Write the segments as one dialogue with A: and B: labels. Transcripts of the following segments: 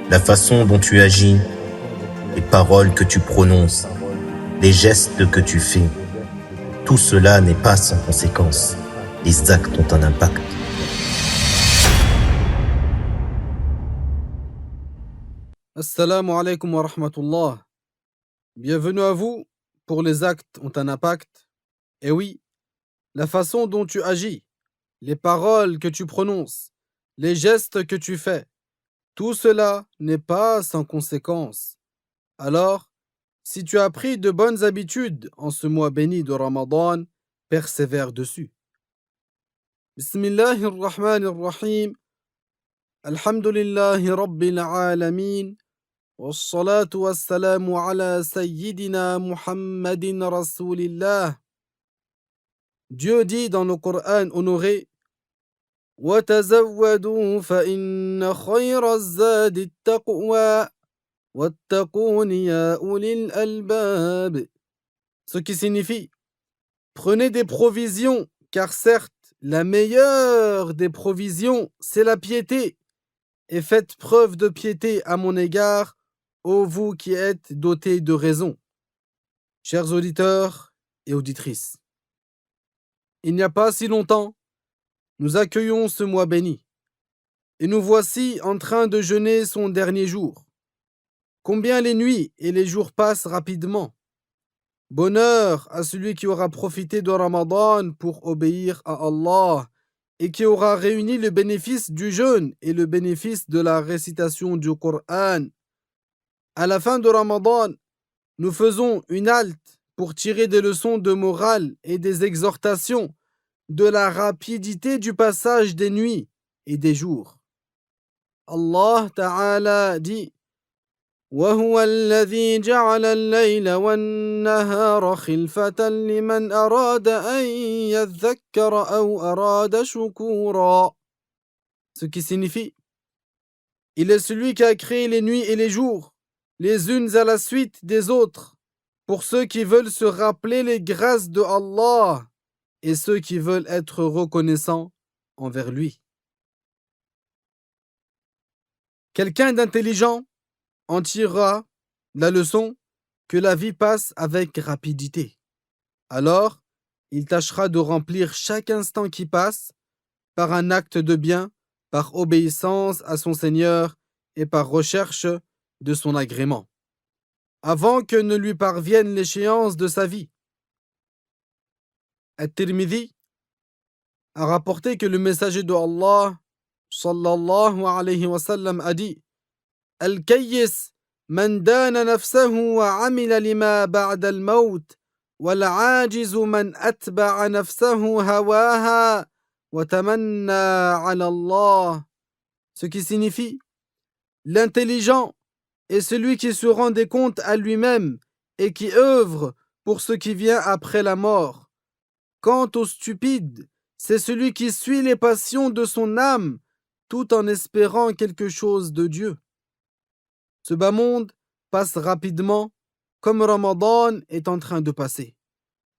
A: la façon dont tu agis, les paroles que tu prononces, les gestes que tu fais, tout cela n'est pas sans conséquence. Les actes ont un impact.
B: Assalamu alaikum wa rahmatullah. Bienvenue à vous pour les actes ont un impact. Et oui, la façon dont tu agis, les paroles que tu prononces, les gestes que tu fais, tout cela n'est pas sans conséquence. Alors, si tu as pris de bonnes habitudes en ce mois béni de Ramadan, persévère dessus. Bismillahirrahmanirrahim. Alhamdulillahi rabbil alamin. والصلاة والسلام على سيدنا محمد رسول الله. Dieu dit dans le Coran honoré: وَتَزَوَّدُوا فَإِنَّ خَيْرَ الزَّادِ التَّقْوَى وَاتَّقُونِ يَا أُولِي الْأَلْبَابِ. Ce qui signifie: prenez des provisions, car certes, la meilleure des provisions, c'est la piété, et faites preuve de piété à mon égard, ô vous qui êtes dotés de raison. Chers auditeurs et auditrices, il n'y a pas si longtemps, nous accueillons ce mois béni, et nous voici en train de jeûner son dernier jour. Combien les nuits et les jours passent rapidement. Bonheur à celui qui aura profité de Ramadan pour obéir à Allah et qui aura réuni le bénéfice du jeûne et le bénéfice de la récitation du Coran. À la fin de Ramadan, nous faisons une halte pour tirer des leçons de morale et des exhortations de la rapidité du passage des nuits et des jours. Allah Ta'ala dit: وَهُوَ الَّذِي جَعَلَ اللَّيْلَ وَالنَّهَارَ خِلْفَةً لِمَنْ أَرَادَ أَن يَذَّكَّرَ أَوْ أَرَادَ شُكُورًا. Ce qui signifie: il est celui qui a créé les nuits et les jours, les unes à la suite des autres, pour ceux qui veulent se rappeler les grâces de Allah et ceux qui veulent être reconnaissants envers lui. Quelqu'un d'intelligent en tirera la leçon que la vie passe avec rapidité. Alors, il tâchera de remplir chaque instant qui passe par un acte de bien, par obéissance à son Seigneur et par recherche de son agrément, avant que ne lui parvienne l'échéance de sa vie. At-Tirmidhi a rapporté que le messager de Allah sallallahu alayhi wa sallam a dit: Al-Kayyis man dana nafsahu wa amila lima ba'da al-maut wal ajizu man atba'a nafsahu hawaha wa tamanna 'ala Allah. Ce qui signifie: l'intelligent est celui qui se rend des comptes à lui-même et qui œuvre pour ce qui vient après la mort. Quant au stupide, c'est celui qui suit les passions de son âme tout en espérant quelque chose de Dieu. Ce bas monde passe rapidement comme Ramadan est en train de passer.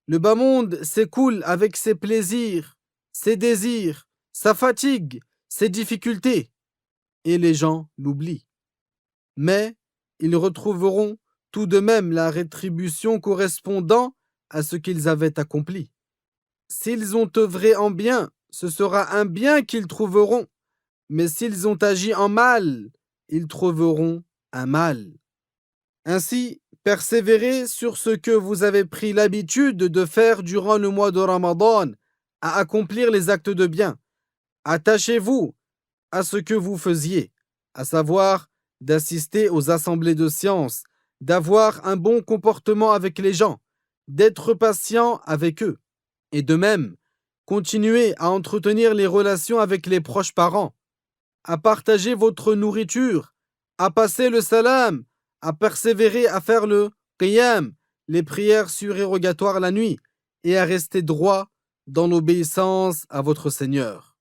B: Le bas monde s'écoule avec ses plaisirs, ses désirs, sa fatigue, ses difficultés, et les gens l'oublient. Mais ils retrouveront tout de même la rétribution correspondant à ce qu'ils avaient accompli. S'ils ont œuvré en bien, ce sera un bien qu'ils trouveront, mais s'ils ont agi en mal, ils trouveront un mal. Ainsi, persévérez sur ce que vous avez pris l'habitude de faire durant le mois de Ramadan, à accomplir les actes de bien. Attachez-vous à ce que vous faisiez, à savoir d'assister aux assemblées de science, d'avoir un bon comportement avec les gens, d'être patient avec eux. Et de même, continuez à entretenir les relations avec les proches parents, à partager votre nourriture, à passer le salam, à persévérer à faire le qiyam, les prières surérogatoires la nuit, et à rester droit dans l'obéissance à votre Seigneur.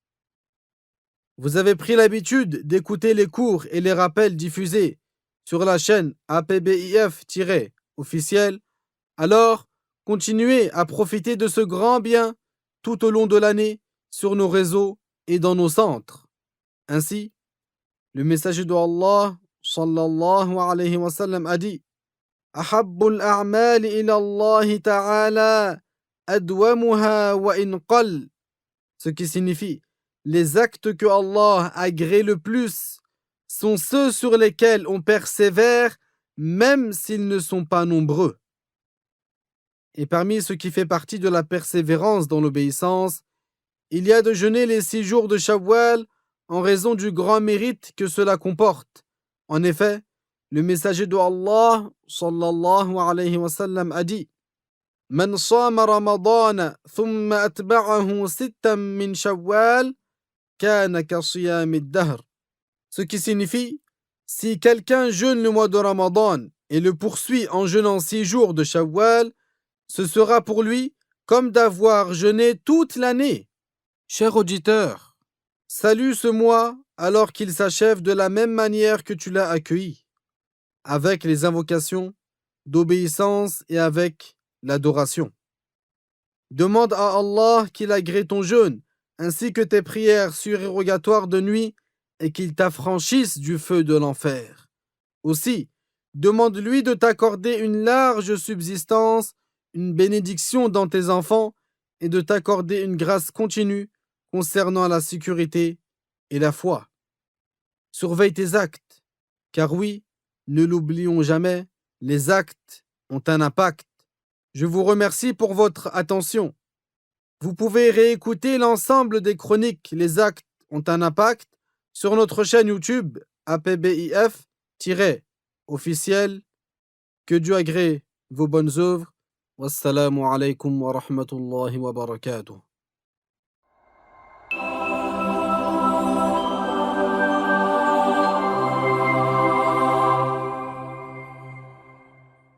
B: Vous avez pris l'habitude d'écouter les cours et les rappels diffusés sur la chaîne APBIF-officielle, alors continuez à profiter de ce grand bien tout au long de l'année sur nos réseaux et dans nos centres. Ainsi, le messager de Allah sallallahu alayhi wa sallam a dit Ahabbul a'mali ila Allah ta'ala adwamuha wa in qall. Ce qui signifie les actes que Allah agrée le plus sont ceux sur lesquels on persévère même s'ils ne sont pas nombreux. Et parmi ce qui fait partie de la persévérance dans l'obéissance, il y a de jeûner les 6 jours de Shawwal en raison du grand mérite que cela comporte. En effet, le messager de Allah sallallahu alayhi wa sallam a dit Man sama Ramadan thumma atba'ahu sittan min Shawwal kana ka siyami ad-dahr. Ce qui signifie si quelqu'un jeûne le mois de Ramadan et le poursuit en jeûnant 6 jours de Shawwal, ce sera pour lui comme d'avoir jeûné toute l'année. Cher auditeur, salue ce mois alors qu'il s'achève de la même manière que tu l'as accueilli, avec les invocations d'obéissance et avec l'adoration. Demande à Allah qu'il agrée ton jeûne, ainsi que tes prières surérogatoires de nuit et qu'il t'affranchisse du feu de l'enfer. Aussi, demande-lui de t'accorder une large subsistance, une bénédiction dans tes enfants et de t'accorder une grâce continue concernant la sécurité et la foi. Surveille tes actes, car oui, ne l'oublions jamais, les actes ont un impact. Je vous remercie pour votre attention. Vous pouvez réécouter l'ensemble des chroniques Les actes ont un impact sur notre chaîne YouTube APBIF-officiel. Que Dieu agrée vos bonnes œuvres. Wassalamu alaikum wa rahmatullahi wa barakatuh.